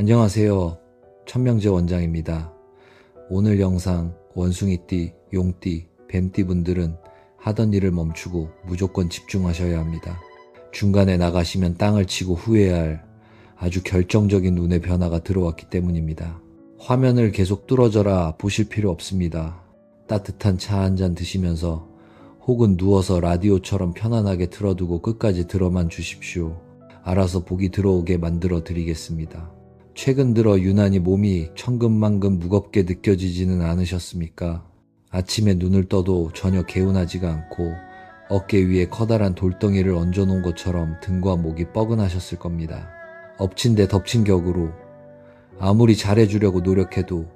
안녕하세요. 천명재 원장입니다. 오늘 영상 원숭이띠, 용띠, 뱀띠 분들은 하던 일을 멈추고 무조건 집중하셔야 합니다. 중간에 나가시면 땅을 치고 후회해야 할 아주 결정적인 운의 변화가 들어왔기 때문입니다. 화면을 계속 뚫어져라 보실 필요 없습니다. 따뜻한 차 한 잔 드시면서 혹은 누워서 라디오처럼 편안하게 틀어두고 끝까지 들어만 주십시오. 알아서 복이 들어오게 만들어 드리겠습니다. 최근 들어 유난히 몸이 천근만근 무겁게 느껴지지는 않으셨습니까? 아침에 눈을 떠도 전혀 개운하지가 않고 어깨 위에 커다란 돌덩이를 얹어놓은 것처럼 등과 목이 뻐근하셨을 겁니다. 엎친 데 덮친 격으로 아무리 잘해주려고 노력해도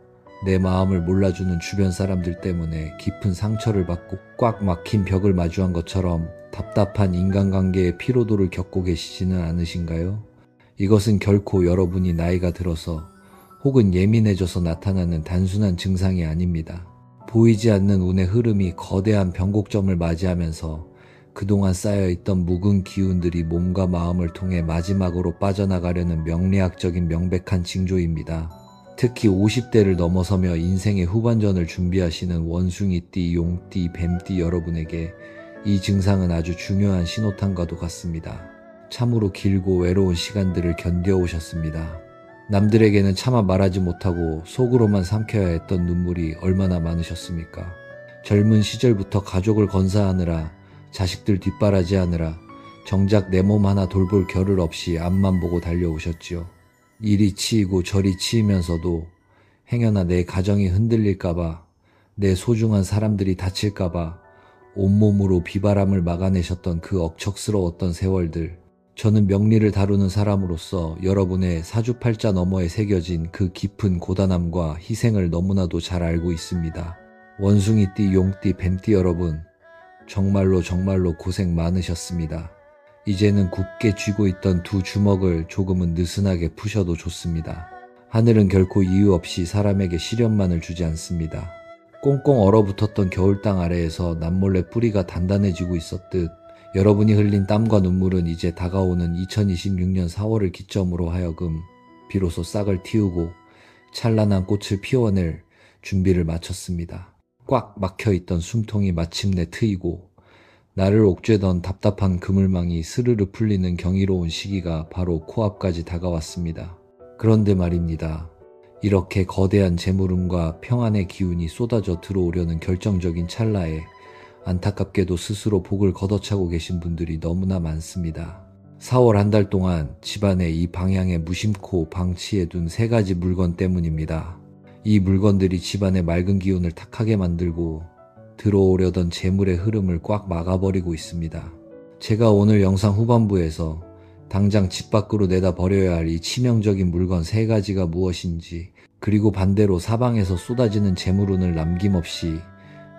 내 마음을 몰라주는 주변 사람들 때문에 깊은 상처를 받고 꽉 막힌 벽을 마주한 것처럼 답답한 인간관계의 피로도를 겪고 계시지는 않으신가요? 이것은 결코 여러분이 나이가 들어서 혹은 예민해져서 나타나는 단순한 증상이 아닙니다. 보이지 않는 운의 흐름이 거대한 변곡점을 맞이하면서 그동안 쌓여있던 묵은 기운들이 몸과 마음을 통해 마지막으로 빠져나가려는 명리학적인 명백한 징조입니다. 특히 50대를 넘어서며 인생의 후반전을 준비하시는 원숭이띠, 용띠, 뱀띠 여러분에게 이 증상은 아주 중요한 신호탄과도 같습니다. 참으로 길고 외로운 시간들을 견뎌오셨습니다. 남들에게는 차마 말하지 못하고 속으로만 삼켜야 했던 눈물이 얼마나 많으셨습니까? 젊은 시절부터 가족을 건사하느라 자식들 뒷바라지하느라 정작 내 몸 하나 돌볼 겨를 없이 앞만 보고 달려오셨지요. 이리 치이고 저리 치이면서도 행여나 내 가정이 흔들릴까봐, 내 소중한 사람들이 다칠까봐 온몸으로 비바람을 막아내셨던 그 억척스러웠던 세월들. 저는 명리를 다루는 사람으로서 여러분의 사주팔자 너머에 새겨진 그 깊은 고단함과 희생을 너무나도 잘 알고 있습니다. 원숭이띠, 용띠, 뱀띠 여러분, 정말로 고생 많으셨습니다. 이제는 굳게 쥐고 있던 두 주먹을 조금은 느슨하게 푸셔도 좋습니다. 하늘은 결코 이유 없이 사람에게 시련만을 주지 않습니다. 꽁꽁 얼어붙었던 겨울땅 아래에서 남몰래 뿌리가 단단해지고 있었듯 여러분이 흘린 땀과 눈물은 이제 다가오는 2026년 4월을 기점으로 하여금 비로소 싹을 틔우고 찬란한 꽃을 피워낼 준비를 마쳤습니다. 꽉 막혀있던 숨통이 마침내 트이고 나를 옥죄던 답답한 그물망이 스르르 풀리는 경이로운 시기가 바로 코앞까지 다가왔습니다. 그런데 말입니다. 이렇게 거대한 재물음과 평안의 기운이 쏟아져 들어오려는 결정적인 찰나에 안타깝게도 스스로 복을 걷어차고 계신 분들이 너무나 많습니다. 4월 한 달 동안 집안에 이 방향에 무심코 방치해둔 3가지 물건 때문입니다. 이 물건들이 집안의 맑은 기운을 탁하게 만들고 들어오려던 재물의 흐름을 꽉 막아버리고 있습니다. 제가 오늘 영상 후반부에서 당장 집 밖으로 내다 버려야 할 이 치명적인 물건 3가지가 무엇인지, 그리고 반대로 사방에서 쏟아지는 재물운을 남김없이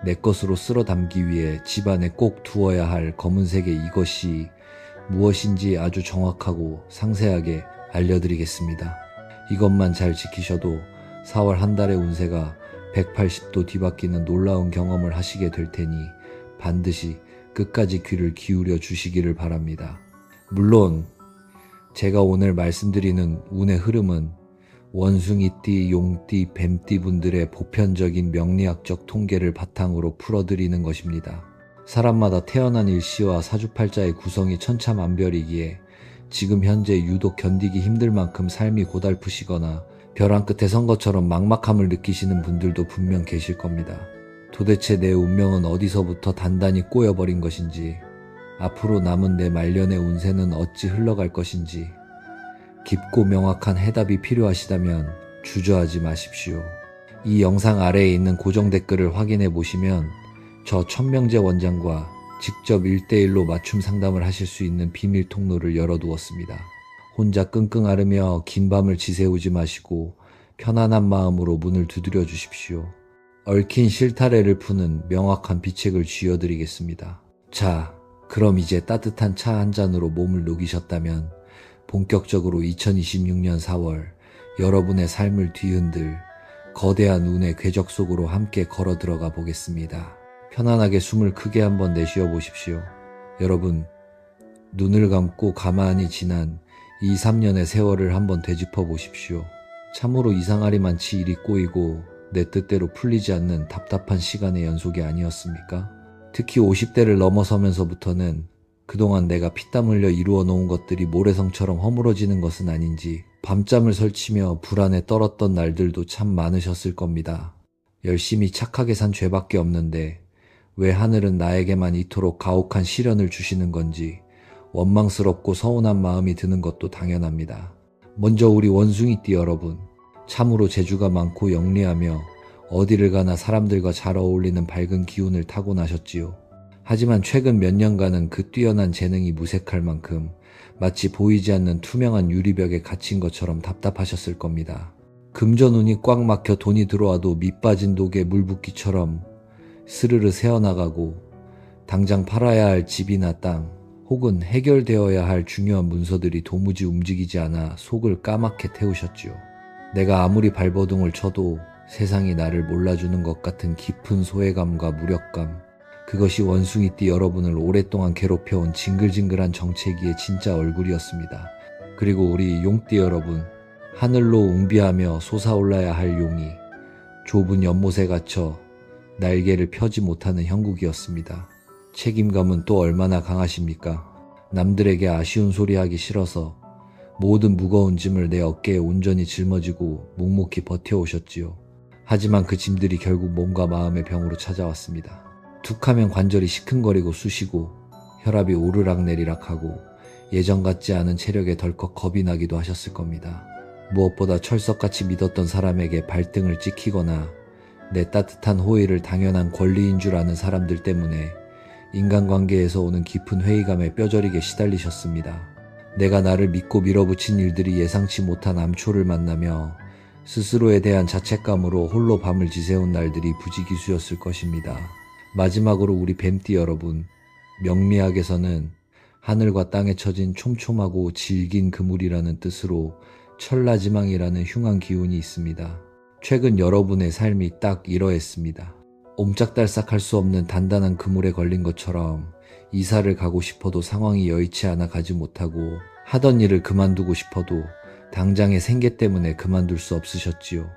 내 것으로 쓸어 담기 위해 집안에 꼭 두어야 할 검은색의 이것이 무엇인지 아주 정확하고 상세하게 알려드리겠습니다. 이것만 잘 지키셔도 4월 한 달의 운세가 180도 뒤바뀌는 놀라운 경험을 하시게 될 테니 반드시 끝까지 귀를 기울여 주시기를 바랍니다. 물론 제가 오늘 말씀드리는 운의 흐름은 원숭이띠, 용띠, 뱀띠 분들의 보편적인 명리학적 통계를 바탕으로 풀어드리는 것입니다. 사람마다 태어난 일시와 사주팔자의 구성이 천차만별이기에 지금 현재 유독 견디기 힘들 만큼 삶이 고달프시거나 벼랑 끝에 선 것처럼 막막함을 느끼시는 분들도 분명 계실 겁니다. 도대체 내 운명은 어디서부터 단단히 꼬여버린 것인지, 앞으로 남은 내 말년의 운세는 어찌 흘러갈 것인지 깊고 명확한 해답이 필요하시다면 주저하지 마십시오. 이 영상 아래에 있는 고정 댓글을 확인해 보시면 저 천명재 원장과 직접 1대1로 맞춤 상담을 하실 수 있는 비밀 통로를 열어두었습니다. 혼자 끙끙 앓으며 긴 밤을 지새우지 마시고 편안한 마음으로 문을 두드려 주십시오. 얽힌 실타래를 푸는 명확한 비책을 쥐어드리겠습니다. 자, 그럼 이제 따뜻한 차 한 잔으로 몸을 녹이셨다면 본격적으로 2026년 4월 여러분의 삶을 뒤흔들 거대한 운의 궤적 속으로 함께 걸어 들어가 보겠습니다. 편안하게 숨을 크게 한번 내쉬어 보십시오. 여러분, 눈을 감고 가만히 지난 2, 3년의 세월을 한번 되짚어 보십시오. 참으로 이상하리만치 일이 꼬이고 내 뜻대로 풀리지 않는 답답한 시간의 연속이 아니었습니까? 특히 50대를 넘어서면서부터는 그동안 내가 피땀 흘려 이루어 놓은 것들이 모래성처럼 허물어지는 것은 아닌지 밤잠을 설치며 불안에 떨었던 날들도 참 많으셨을 겁니다. 열심히 착하게 산 죄밖에 없는데 왜 하늘은 나에게만 이토록 가혹한 시련을 주시는 건지 원망스럽고 서운한 마음이 드는 것도 당연합니다. 먼저 우리 원숭이띠 여러분, 참으로 재주가 많고 영리하며 어디를 가나 사람들과 잘 어울리는 밝은 기운을 타고나셨지요. 하지만 최근 몇 년간은 그 뛰어난 재능이 무색할 만큼 마치 보이지 않는 투명한 유리벽에 갇힌 것처럼 답답하셨을 겁니다. 금전운이 꽉 막혀 돈이 들어와도 밑 빠진 독에 물 붓기처럼 스르르 새어나가고 당장 팔아야 할 집이나 땅 혹은 해결되어야 할 중요한 문서들이 도무지 움직이지 않아 속을 까맣게 태우셨지요. 내가 아무리 발버둥을 쳐도 세상이 나를 몰라주는 것 같은 깊은 소외감과 무력감, 그것이 원숭이띠 여러분을 오랫동안 괴롭혀온 징글징글한 정체기의 진짜 얼굴이었습니다. 그리고 우리 용띠 여러분, 하늘로 웅비하며 솟아올라야 할 용이 좁은 연못에 갇혀 날개를 펴지 못하는 형국이었습니다. 책임감은 또 얼마나 강하십니까? 남들에게 아쉬운 소리 하기 싫어서 모든 무거운 짐을 내 어깨에 온전히 짊어지고 묵묵히 버텨오셨지요. 하지만 그 짐들이 결국 몸과 마음의 병으로 찾아왔습니다. 툭하면 관절이 시큰거리고 쑤시고 혈압이 오르락내리락하고 예전 같지 않은 체력에 덜컥 겁이 나기도 하셨을 겁니다. 무엇보다 철석같이 믿었던 사람에게 발등을 찍히거나 내 따뜻한 호의를 당연한 권리인 줄 아는 사람들 때문에 인간관계에서 오는 깊은 회의감에 뼈저리게 시달리셨습니다. 내가 나를 믿고 밀어붙인 일들이 예상치 못한 암초를 만나며 스스로에 대한 자책감으로 홀로 밤을 지새운 날들이 부지기수였을 것입니다. 마지막으로 우리 뱀띠 여러분, 명리학에서는 하늘과 땅에 쳐진 촘촘하고 질긴 그물이라는 뜻으로 천라지망이라는 흉한 기운이 있습니다. 최근 여러분의 삶이 딱 이러했습니다. 옴짝달싹할 수 없는 단단한 그물에 걸린 것처럼 이사를 가고 싶어도 상황이 여의치 않아 가지 못하고 하던 일을 그만두고 싶어도 당장의 생계 때문에 그만둘 수 없으셨지요.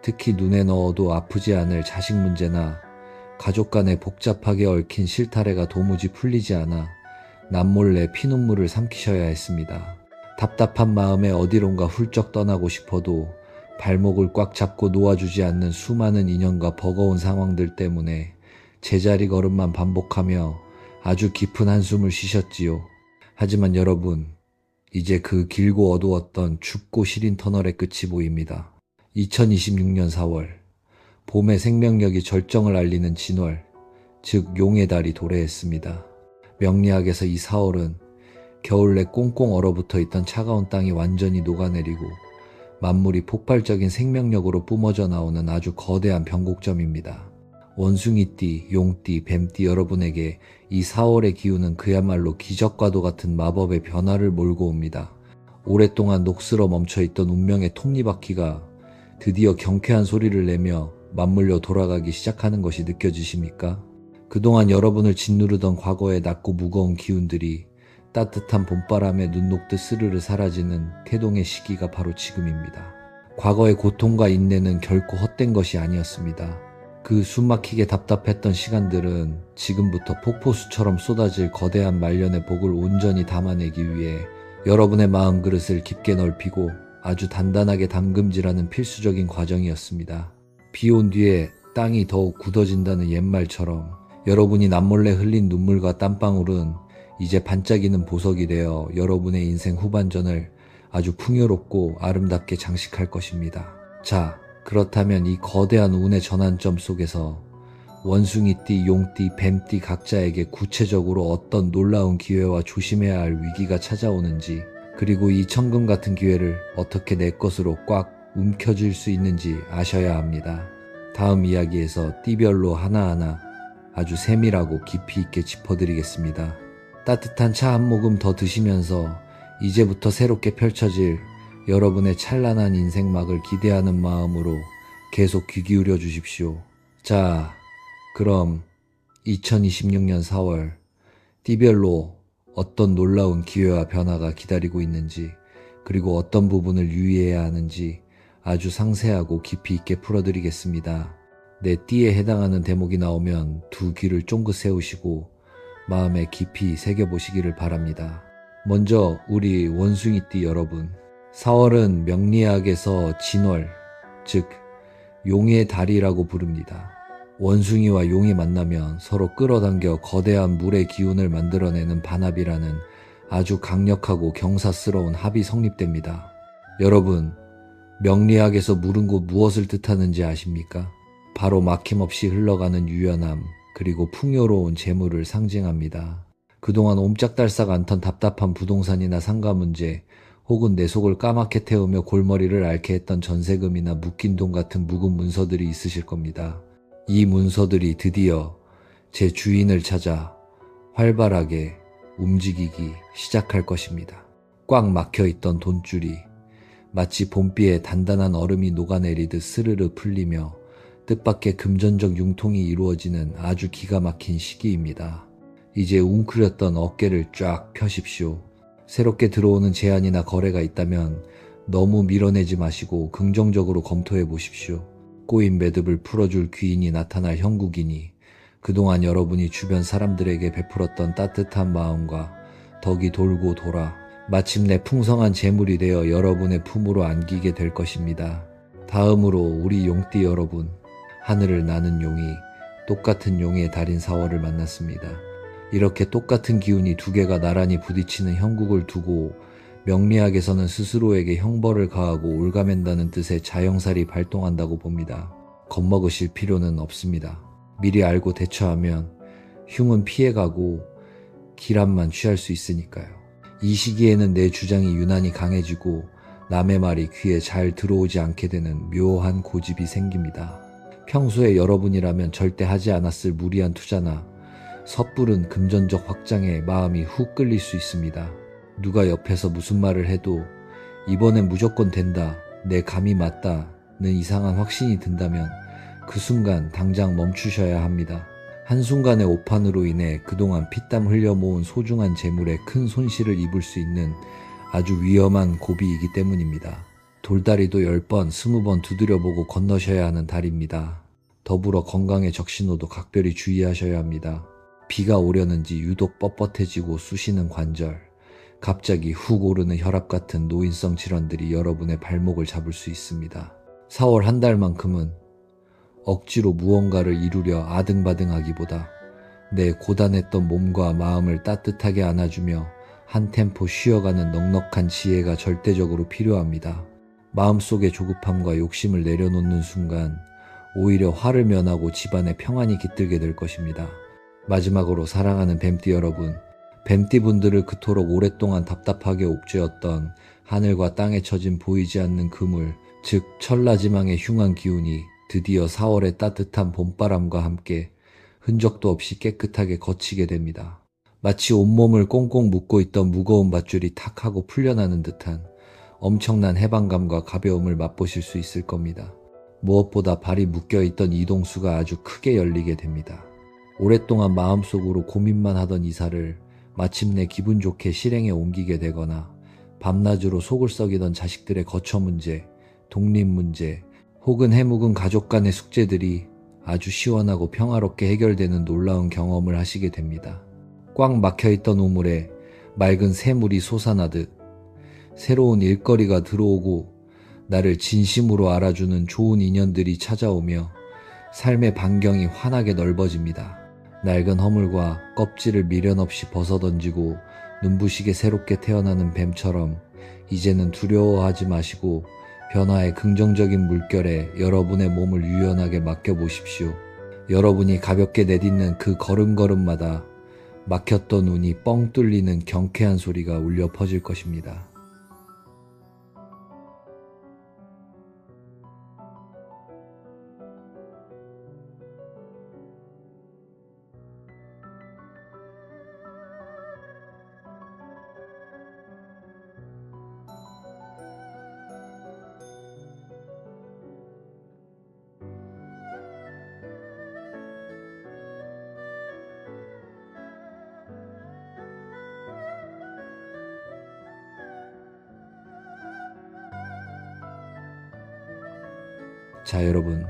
특히 눈에 넣어도 아프지 않을 자식 문제나 가족 간에 복잡하게 얽힌 실타래가 도무지 풀리지 않아 남몰래 피눈물을 삼키셔야 했습니다. 답답한 마음에 어디론가 훌쩍 떠나고 싶어도 발목을 꽉 잡고 놓아주지 않는 수많은 인연과 버거운 상황들 때문에 제자리 걸음만 반복하며 아주 깊은 한숨을 쉬셨지요. 하지만 여러분, 이제 그 길고 어두웠던 춥고 시린 터널의 끝이 보입니다. 2026년 4월, 봄의 생명력이 절정을 알리는 진월, 즉 용의 달이 도래했습니다. 명리학에서 이 4월은 겨울 내 꽁꽁 얼어붙어 있던 차가운 땅이 완전히 녹아내리고 만물이 폭발적인 생명력으로 뿜어져 나오는 아주 거대한 변곡점입니다. 원숭이띠, 용띠, 뱀띠 여러분에게 이 4월의 기운은 그야말로 기적과도 같은 마법의 변화를 몰고 옵니다. 오랫동안 녹슬어 멈춰있던 운명의 톱니바퀴가 드디어 경쾌한 소리를 내며 맞물려 돌아가기 시작하는 것이 느껴지십니까? 그동안 여러분을 짓누르던 과거의 낮고 무거운 기운들이 따뜻한 봄바람에 눈 녹듯 스르르 사라지는 태동의 시기가 바로 지금입니다. 과거의 고통과 인내는 결코 헛된 것이 아니었습니다. 그 숨막히게 답답했던 시간들은 지금부터 폭포수처럼 쏟아질 거대한 말년의 복을 온전히 담아내기 위해 여러분의 마음 그릇을 깊게 넓히고 아주 단단하게 담금질하는 필수적인 과정이었습니다. 비 온 뒤에 땅이 더욱 굳어진다는 옛말처럼 여러분이 남몰래 흘린 눈물과 땀방울은 이제 반짝이는 보석이 되어 여러분의 인생 후반전을 아주 풍요롭고 아름답게 장식할 것입니다. 자, 그렇다면 이 거대한 운의 전환점 속에서 원숭이띠, 용띠, 뱀띠 각자에게 구체적으로 어떤 놀라운 기회와 조심해야 할 위기가 찾아오는지, 그리고 이 천금 같은 기회를 어떻게 내 것으로 꽉 움켜쥘 수 있는지 아셔야 합니다. 다음 이야기에서 띠별로 하나하나 아주 세밀하고 깊이 있게 짚어드리겠습니다. 따뜻한 차 한 모금 더 드시면서 이제부터 새롭게 펼쳐질 여러분의 찬란한 인생막을 기대하는 마음으로 계속 귀 기울여 주십시오. 자, 그럼 2026년 4월 띠별로 어떤 놀라운 기회와 변화가 기다리고 있는지, 그리고 어떤 부분을 유의해야 하는지 아주 상세하고 깊이 있게 풀어드리겠습니다. 내 띠에 해당하는 대목이 나오면 두 귀를 쫑긋 세우시고 마음에 깊이 새겨보시기를 바랍니다. 먼저 우리 원숭이띠 여러분, 4월은 명리학에서 진월, 즉 용의 달이라고 부릅니다. 원숭이와 용이 만나면 서로 끌어당겨 거대한 물의 기운을 만들어내는 반합이라는 아주 강력하고 경사스러운 합이 성립됩니다. 여러분, 명리학에서 물은 곧 무엇을 뜻하는지 아십니까? 바로 막힘없이 흘러가는 유연함, 그리고 풍요로운 재물을 상징합니다. 그동안 옴짝달싹 않던 답답한 부동산이나 상가 문제, 혹은 내 속을 까맣게 태우며 골머리를 앓게 했던 전세금이나 묶인 돈 같은 묵은 문서들이 있으실 겁니다. 이 문서들이 드디어 제 주인을 찾아 활발하게 움직이기 시작할 것입니다. 꽉 막혀있던 돈줄이 마치 봄비에 단단한 얼음이 녹아내리듯 스르르 풀리며 뜻밖의 금전적 융통이 이루어지는 아주 기가 막힌 시기입니다. 이제 웅크렸던 어깨를 쫙 펴십시오. 새롭게 들어오는 제안이나 거래가 있다면 너무 밀어내지 마시고 긍정적으로 검토해 보십시오. 꼬인 매듭을 풀어줄 귀인이 나타날 형국이니 그동안 여러분이 주변 사람들에게 베풀었던 따뜻한 마음과 덕이 돌고 돌아 마침내 풍성한 재물이 되어 여러분의 품으로 안기게 될 것입니다. 다음으로 우리 용띠 여러분, 하늘을 나는 용이 똑같은 용의 달인 4월을 만났습니다. 이렇게 똑같은 기운이 두 개가 나란히 부딪히는 형국을 두고 명리학에서는 스스로에게 형벌을 가하고 올가맨다는 뜻의 자영살이 발동한다고 봅니다. 겁먹으실 필요는 없습니다. 미리 알고 대처하면 흉은 피해가고 기람만 취할 수 있으니까요. 이 시기에는 내 주장이 유난히 강해지고 남의 말이 귀에 잘 들어오지 않게 되는 묘한 고집이 생깁니다. 평소에 여러분이라면 절대 하지 않았을 무리한 투자나 섣부른 금전적 확장에 마음이 훅 끌릴 수 있습니다. 누가 옆에서 무슨 말을 해도 이번엔 무조건 된다, 내 감이 맞다는 이상한 확신이 든다면 그 순간 당장 멈추셔야 합니다. 한순간의 오판으로 인해 그동안 피땀 흘려 모은 소중한 재물에 큰 손실을 입을 수 있는 아주 위험한 고비이기 때문입니다. 돌다리도 10번, 20번 두드려보고 건너셔야 하는 달입니다. 더불어 건강에 적신호도 각별히 주의하셔야 합니다. 비가 오려는지 유독 뻣뻣해지고 쑤시는 관절, 갑자기 훅 오르는 혈압 같은 노인성 질환들이 여러분의 발목을 잡을 수 있습니다. 4월 한 달만큼은 억지로 무언가를 이루려 아등바등하기보다 내 고단했던 몸과 마음을 따뜻하게 안아주며 한 템포 쉬어가는 넉넉한 지혜가 절대적으로 필요합니다. 마음속의 조급함과 욕심을 내려놓는 순간 오히려 화를 면하고 집안에 평안이 깃들게 될 것입니다. 마지막으로 사랑하는 뱀띠 여러분, 뱀띠분들을 그토록 오랫동안 답답하게 옥죄었던 하늘과 땅에 처진 보이지 않는 그물, 즉 천라지망의 흉한 기운이 드디어 4월의 따뜻한 봄바람과 함께 흔적도 없이 깨끗하게 걷히게 됩니다. 마치 온몸을 꽁꽁 묶고 있던 무거운 밧줄이 탁 하고 풀려나는 듯한 엄청난 해방감과 가벼움을 맛보실 수 있을 겁니다. 무엇보다 발이 묶여있던 이동수가 아주 크게 열리게 됩니다. 오랫동안 마음속으로 고민만 하던 이사를 마침내 기분 좋게 실행에 옮기게 되거나 밤낮으로 속을 썩이던 자식들의 거처 문제, 독립 문제, 혹은 해묵은 가족 간의 숙제들이 아주 시원하고 평화롭게 해결되는 놀라운 경험을 하시게 됩니다. 꽉 막혀있던 우물에 맑은 새물이 솟아나듯 새로운 일거리가 들어오고 나를 진심으로 알아주는 좋은 인연들이 찾아오며 삶의 반경이 환하게 넓어집니다. 낡은 허물과 껍질을 미련 없이 벗어던지고 눈부시게 새롭게 태어나는 뱀처럼 이제는 두려워하지 마시고 변화의 긍정적인 물결에 여러분의 몸을 유연하게 맡겨보십시오. 여러분이 가볍게 내딛는 그 걸음걸음마다 막혔던 눈이 뻥 뚫리는 경쾌한 소리가 울려 퍼질 것입니다. 자, 여러분,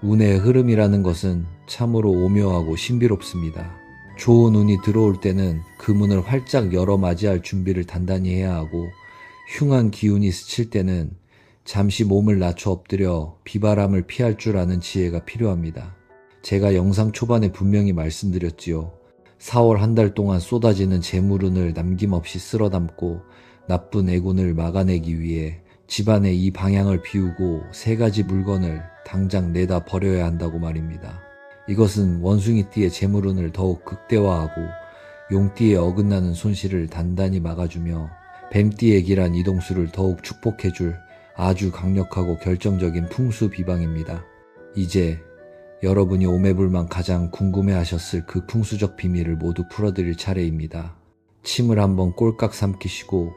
운의 흐름이라는 것은 참으로 오묘하고 신비롭습니다. 좋은 운이 들어올 때는 그 문을 활짝 열어 맞이할 준비를 단단히 해야 하고, 흉한 기운이 스칠 때는 잠시 몸을 낮춰 엎드려 비바람을 피할 줄 아는 지혜가 필요합니다. 제가 영상 초반에 분명히 말씀드렸지요. 4월 한 달 동안 쏟아지는 재물운을 남김없이 쓸어 담고 나쁜 애군을 막아내기 위해 집안의 이 방향을 비우고 3가지 물건을 당장 내다 버려야 한다고 말입니다. 이것은 원숭이띠의 재물운을 더욱 극대화하고 용띠의 어긋나는 손실을 단단히 막아주며 뱀띠의 길한 이동수를 더욱 축복해줄 아주 강력하고 결정적인 풍수 비방입니다. 이제 여러분이 오매불만 가장 궁금해하셨을 그 풍수적 비밀을 모두 풀어드릴 차례입니다. 침을 한번 꼴깍 삼키시고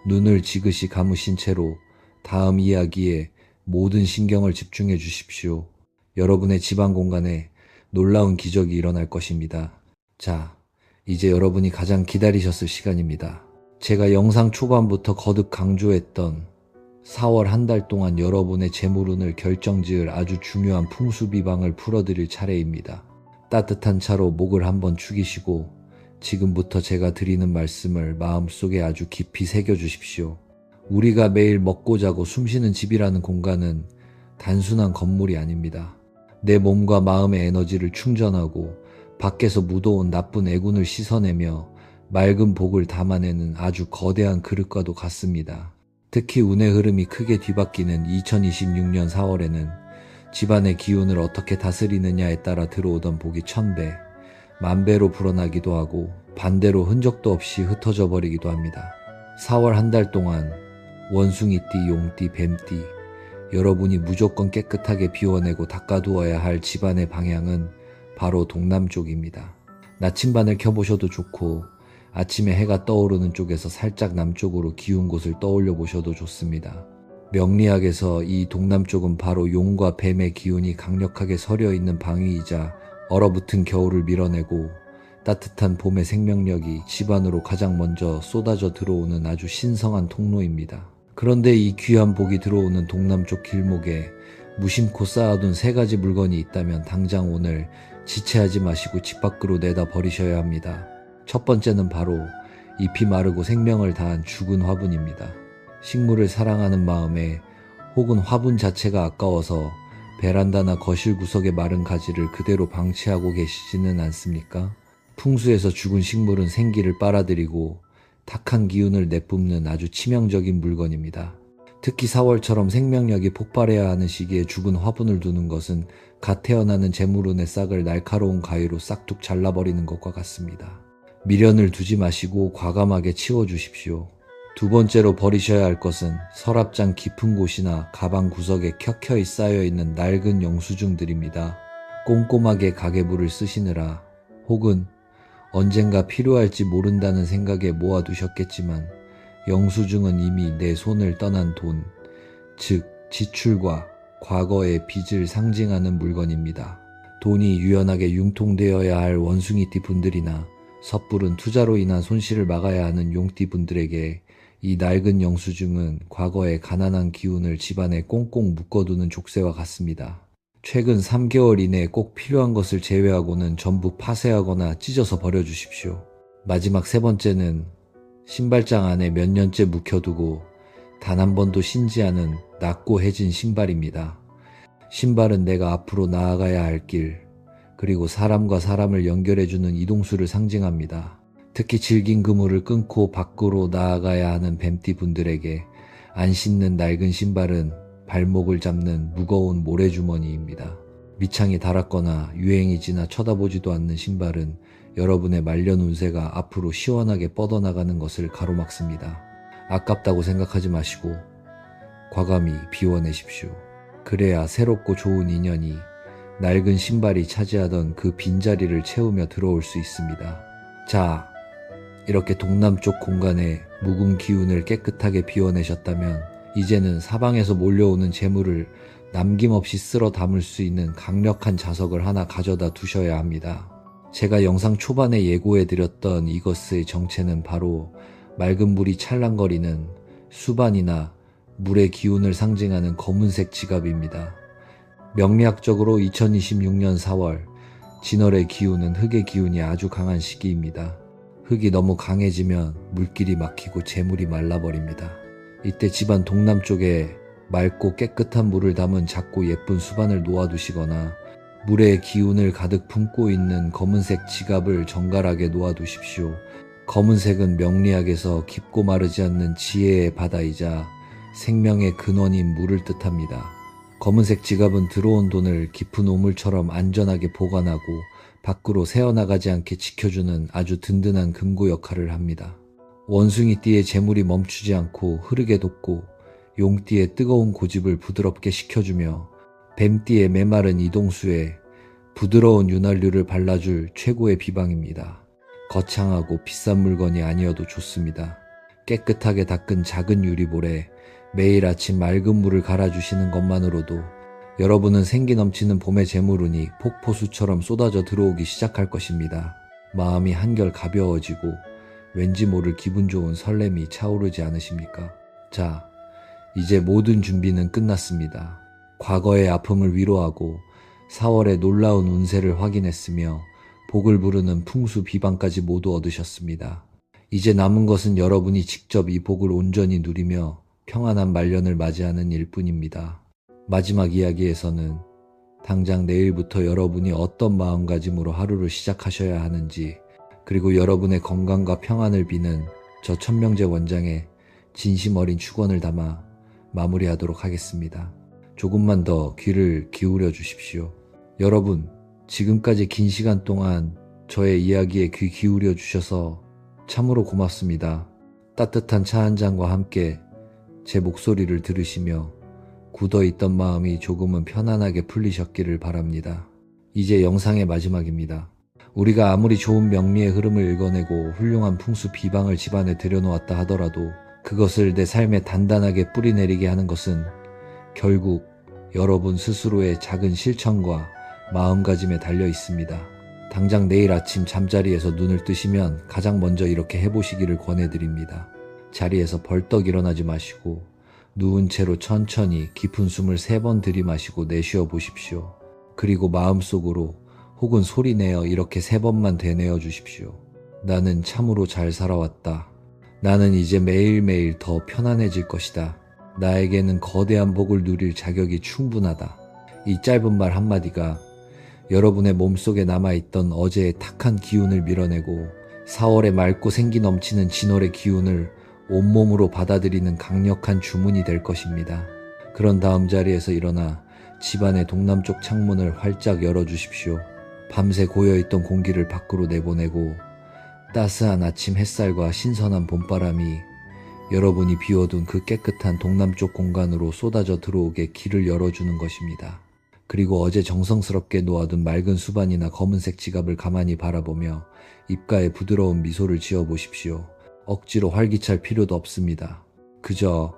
눈을 지그시 감으신 채로 다음 이야기에 모든 신경을 집중해 주십시오. 여러분의 집안 공간에 놀라운 기적이 일어날 것입니다. 자, 이제 여러분이 가장 기다리셨을 시간입니다. 제가 영상 초반부터 거듭 강조했던 4월 한 달 동안 여러분의 재물운을 결정지을 아주 중요한 풍수비방을 풀어드릴 차례입니다. 따뜻한 차로 목을 한번 축이시고 지금부터 제가 드리는 말씀을 마음속에 아주 깊이 새겨주십시오. 우리가 매일 먹고 자고 숨쉬는 집이라는 공간은 단순한 건물이 아닙니다. 내 몸과 마음의 에너지를 충전하고 밖에서 묻어온 나쁜 애군을 씻어내며 맑은 복을 담아내는 아주 거대한 그릇과도 같습니다. 특히 운의 흐름이 크게 뒤바뀌는 2026년 4월에는 집안의 기운을 어떻게 다스리느냐에 따라 들어오던 복이 1000배, 10,000배로 불어나기도 하고 반대로 흔적도 없이 흩어져 버리기도 합니다. 4월 한 달 동안 원숭이띠, 용띠, 뱀띠, 여러분이 무조건 깨끗하게 비워내고 닦아두어야 할 집안의 방향은 바로 동남쪽입니다. 나침반을 켜보셔도 좋고 아침에 해가 떠오르는 쪽에서 살짝 남쪽으로 기운 곳을 떠올려 보셔도 좋습니다. 명리학에서 이 동남쪽은 바로 용과 뱀의 기운이 강력하게 서려 있는 방위이자 얼어붙은 겨울을 밀어내고 따뜻한 봄의 생명력이 집안으로 가장 먼저 쏟아져 들어오는 아주 신성한 통로입니다. 그런데 이 귀한 복이 들어오는 동남쪽 길목에 무심코 쌓아둔 3가지 물건이 있다면 당장 오늘 지체하지 마시고 집 밖으로 내다 버리셔야 합니다. 첫 번째는 바로 잎이 마르고 생명을 다한 죽은 화분입니다. 식물을 사랑하는 마음에 혹은 화분 자체가 아까워서 베란다나 거실 구석의 마른 가지를 그대로 방치하고 계시지는 않습니까? 풍수에서 죽은 식물은 생기를 빨아들이고 탁한 기운을 내뿜는 아주 치명적인 물건입니다. 특히 4월처럼 생명력이 폭발해야 하는 시기에 죽은 화분을 두는 것은 갓 태어나는 재물운의 싹을 날카로운 가위로 싹둑 잘라버리는 것과 같습니다. 미련을 두지 마시고 과감하게 치워주십시오. 두 번째로 버리셔야 할 것은 서랍장 깊은 곳이나 가방 구석에 켜켜이 쌓여있는 낡은 영수증들입니다. 꼼꼼하게 가계부를 쓰시느라 혹은 언젠가 필요할지 모른다는 생각에 모아두셨겠지만 영수증은 이미 내 손을 떠난 돈, 즉 지출과 과거의 빚을 상징하는 물건입니다. 돈이 유연하게 융통되어야 할 원숭이띠 분들이나 섣부른 투자로 인한 손실을 막아야 하는 용띠 분들에게 이 낡은 영수증은 과거의 가난한 기운을 집안에 꽁꽁 묶어두는 족쇄와 같습니다. 최근 3개월 이내에 꼭 필요한 것을 제외하고는 전부 파쇄하거나 찢어서 버려주십시오. 마지막 3번째는 신발장 안에 몇 년째 묵혀두고 단 한 번도 신지 않은 낡고 해진 신발입니다. 신발은 내가 앞으로 나아가야 할 길, 그리고 사람과 사람을 연결해주는 이동수를 상징합니다. 특히 질긴 그물을 끊고 밖으로 나아가야 하는 뱀띠 분들에게 안 신는 낡은 신발은 발목을 잡는 무거운 모래주머니입니다. 밑창이 닳았거나 유행이 지나 쳐다보지도 않는 신발은 여러분의 말년 운세가 앞으로 시원하게 뻗어나가는 것을 가로막습니다. 아깝다고 생각하지 마시고 과감히 비워내십시오. 그래야 새롭고 좋은 인연이 낡은 신발이 차지하던 그 빈자리를 채우며 들어올 수 있습니다. 자, 이렇게 동남쪽 공간에 묵은 기운을 깨끗하게 비워내셨다면 이제는 사방에서 몰려오는 재물을 남김없이 쓸어 담을 수 있는 강력한 자석을 하나 가져다 두셔야 합니다. 제가 영상 초반에 예고해드렸던 이것의 정체는 바로 맑은 물이 찰랑거리는 수반이나 물의 기운을 상징하는 검은색 지갑입니다. 명리학적으로 2026년 4월, 진월의 기운은 흙의 기운이 아주 강한 시기입니다. 흙이 너무 강해지면 물길이 막히고 재물이 말라버립니다. 이때 집안 동남쪽에 맑고 깨끗한 물을 담은 작고 예쁜 수반을 놓아두시거나 물의 기운을 가득 품고 있는 검은색 지갑을 정갈하게 놓아두십시오. 검은색은 명리학에서 깊고 마르지 않는 지혜의 바다이자 생명의 근원인 물을 뜻합니다. 검은색 지갑은 들어온 돈을 깊은 우물처럼 안전하게 보관하고 밖으로 새어나가지 않게 지켜주는 아주 든든한 금고 역할을 합니다. 원숭이띠의 재물이 멈추지 않고 흐르게 돕고 용띠의 뜨거운 고집을 부드럽게 식혀주며 뱀띠의 메마른 이동수에 부드러운 윤활유를 발라줄 최고의 비방입니다. 거창하고 비싼 물건이 아니어도 좋습니다. 깨끗하게 닦은 작은 유리볼에 매일 아침 맑은 물을 갈아주시는 것만으로도 여러분은 생기 넘치는 봄의 재물운이 폭포수처럼 쏟아져 들어오기 시작할 것입니다. 마음이 한결 가벼워지고 왠지 모를 기분 좋은 설렘이 차오르지 않으십니까? 자, 이제 모든 준비는 끝났습니다. 과거의 아픔을 위로하고 4월의 놀라운 운세를 확인했으며 복을 부르는 풍수 비방까지 모두 얻으셨습니다. 이제 남은 것은 여러분이 직접 이 복을 온전히 누리며 평안한 말년을 맞이하는 일뿐입니다. 마지막 이야기에서는 당장 내일부터 여러분이 어떤 마음가짐으로 하루를 시작하셔야 하는지, 그리고 여러분의 건강과 평안을 비는 저 천명재 원장의 진심 어린 축원을 담아 마무리하도록 하겠습니다. 조금만 더 귀를 기울여 주십시오. 여러분, 지금까지 긴 시간 동안 저의 이야기에 귀 기울여 주셔서 참으로 고맙습니다. 따뜻한 차 한 잔과 함께 제 목소리를 들으시며 굳어있던 마음이 조금은 편안하게 풀리셨기를 바랍니다. 이제 영상의 마지막입니다. 우리가 아무리 좋은 명리의 흐름을 읽어내고 훌륭한 풍수 비방을 집안에 들여놓았다 하더라도 그것을 내 삶에 단단하게 뿌리내리게 하는 것은 결국 여러분 스스로의 작은 실천과 마음가짐에 달려 있습니다. 당장 내일 아침 잠자리에서 눈을 뜨시면 가장 먼저 이렇게 해보시기를 권해드립니다. 자리에서 벌떡 일어나지 마시고 누운 채로 천천히 깊은 숨을 3번 들이마시고 내쉬어 보십시오. 그리고 마음속으로 혹은 소리내어 이렇게 3번만 되뇌어 주십시오. 나는 참으로 잘 살아왔다. 나는 이제 매일매일 더 편안해질 것이다. 나에게는 거대한 복을 누릴 자격이 충분하다. 이 짧은 말 한마디가 여러분의 몸속에 남아있던 어제의 탁한 기운을 밀어내고 4월의 맑고 생기 넘치는 진월의 기운을 온몸으로 받아들이는 강력한 주문이 될 것입니다. 그런 다음 자리에서 일어나 집안의 동남쪽 창문을 활짝 열어주십시오. 밤새 고여있던 공기를 밖으로 내보내고 따스한 아침 햇살과 신선한 봄바람이 여러분이 비워둔 그 깨끗한 동남쪽 공간으로 쏟아져 들어오게 길을 열어주는 것입니다. 그리고 어제 정성스럽게 놓아둔 맑은 수반이나 검은색 지갑을 가만히 바라보며 입가에 부드러운 미소를 지어보십시오. 억지로 활기찰 필요도 없습니다. 그저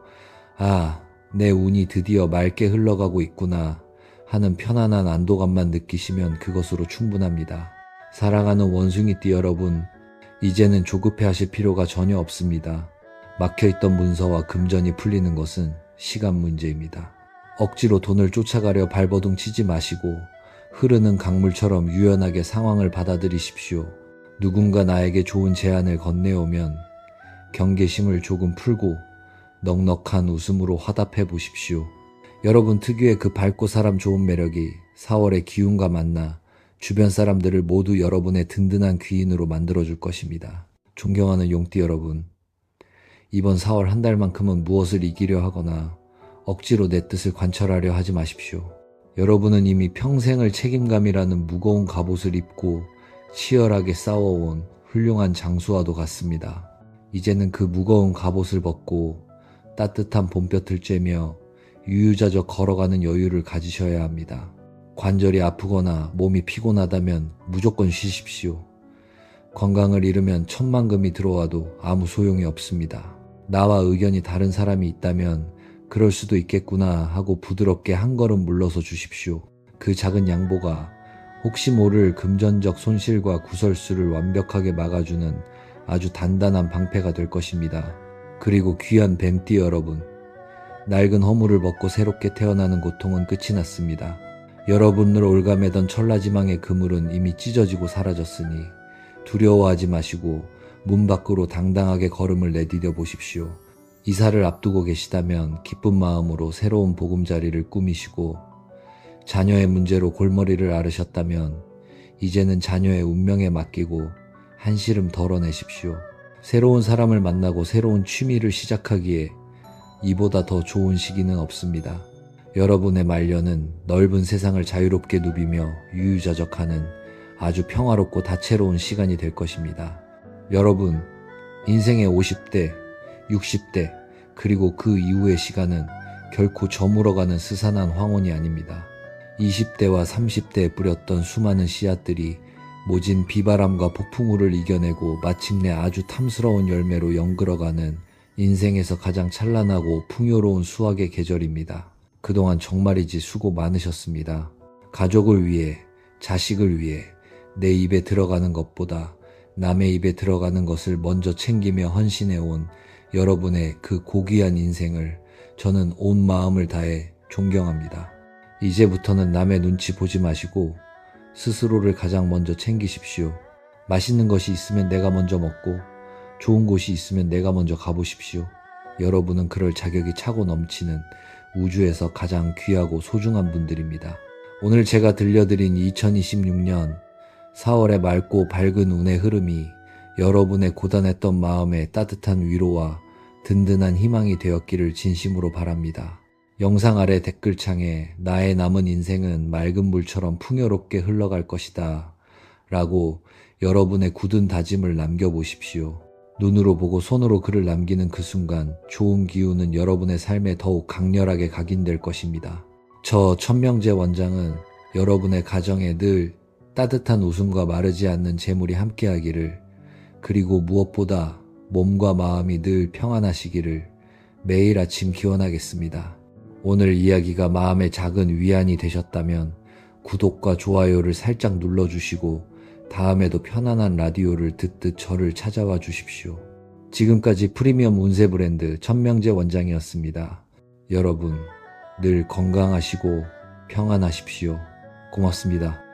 내 운이 드디어 맑게 흘러가고 있구나 하는 편안한 안도감만 느끼시면 그것으로 충분합니다. 사랑하는 원숭이띠 여러분, 이제는 조급해하실 필요가 전혀 없습니다. 막혀있던 문서와 금전이 풀리는 것은 시간 문제입니다. 억지로 돈을 쫓아가려 발버둥 치지 마시고 흐르는 강물처럼 유연하게 상황을 받아들이십시오. 누군가 나에게 좋은 제안을 건네오면 경계심을 조금 풀고 넉넉한 웃음으로 화답해 보십시오. 여러분 특유의 그 밝고 사람 좋은 매력이 4월의 기운과 만나 주변 사람들을 모두 여러분의 든든한 귀인으로 만들어줄 것입니다. 존경하는 용띠 여러분, 이번 4월 한 달만큼은 무엇을 이기려 하거나 억지로 내 뜻을 관철하려 하지 마십시오. 여러분은 이미 평생을 책임감이라는 무거운 갑옷을 입고 치열하게 싸워온 훌륭한 장수와도 같습니다. 이제는 그 무거운 갑옷을 벗고 따뜻한 봄볕을 쬐며 유유자적 걸어가는 여유를 가지셔야 합니다. 관절이 아프거나 몸이 피곤하다면 무조건 쉬십시오. 건강을 잃으면 천만금이 들어와도 아무 소용이 없습니다. 나와 의견이 다른 사람이 있다면 그럴 수도 있겠구나 하고 부드럽게 한 걸음 물러서 주십시오. 그 작은 양보가 혹시 모를 금전적 손실과 구설수를 완벽하게 막아주는 아주 단단한 방패가 될 것입니다. 그리고 귀한 뱀띠 여러분, 낡은 허물을 벗고 새롭게 태어나는 고통은 끝이 났습니다. 여러분을 올가매던 천라지망의 그물은 이미 찢어지고 사라졌으니 두려워하지 마시고 문 밖으로 당당하게 걸음을 내디뎌 보십시오. 이사를 앞두고 계시다면 기쁜 마음으로 새로운 보금자리를 꾸미시고, 자녀의 문제로 골머리를 앓으셨다면 이제는 자녀의 운명에 맡기고 한시름 덜어내십시오. 새로운 사람을 만나고 새로운 취미를 시작하기에 이보다 더 좋은 시기는 없습니다. 여러분의 말년은 넓은 세상을 자유롭게 누비며 유유자적하는 아주 평화롭고 다채로운 시간이 될 것입니다. 여러분, 인생의 50대, 60대, 그리고 그 이후의 시간은 결코 저물어가는 스산한 황혼이 아닙니다. 20대와 30대에 뿌렸던 수많은 씨앗들이 모진 비바람과 폭풍우를 이겨내고 마침내 아주 탐스러운 열매로 연글어가는 인생에서 가장 찬란하고 풍요로운 수확의 계절입니다. 그동안 정말이지 수고 많으셨습니다. 가족을 위해, 자식을 위해 내 입에 들어가는 것보다 남의 입에 들어가는 것을 먼저 챙기며 헌신해온 여러분의 그 고귀한 인생을 저는 온 마음을 다해 존경합니다. 이제부터는 남의 눈치 보지 마시고 스스로를 가장 먼저 챙기십시오. 맛있는 것이 있으면 내가 먼저 먹고 좋은 곳이 있으면 내가 먼저 가보십시오. 여러분은 그럴 자격이 차고 넘치는 우주에서 가장 귀하고 소중한 분들입니다. 오늘 제가 들려드린 2026년 4월의 맑고 밝은 운의 흐름이 여러분의 고단했던 마음에 따뜻한 위로와 든든한 희망이 되었기를 진심으로 바랍니다. 영상 아래 댓글창에 나의 남은 인생은 맑은 물처럼 풍요롭게 흘러갈 것이다 라고 여러분의 굳은 다짐을 남겨보십시오. 눈으로 보고 손으로 글을 남기는 그 순간 좋은 기운은 여러분의 삶에 더욱 강렬하게 각인될 것입니다. 저 천명재 원장은 여러분의 가정에 늘 따뜻한 웃음과 마르지 않는 재물이 함께하기를, 그리고 무엇보다 몸과 마음이 늘 평안하시기를 매일 아침 기원하겠습니다. 오늘 이야기가 마음의 작은 위안이 되셨다면 구독과 좋아요를 살짝 눌러주시고 다음에도 편안한 라디오를 듣듯 저를 찾아와 주십시오. 지금까지 프리미엄 운세 브랜드 천명재 원장이었습니다. 여러분, 늘 건강하시고 평안하십시오. 고맙습니다.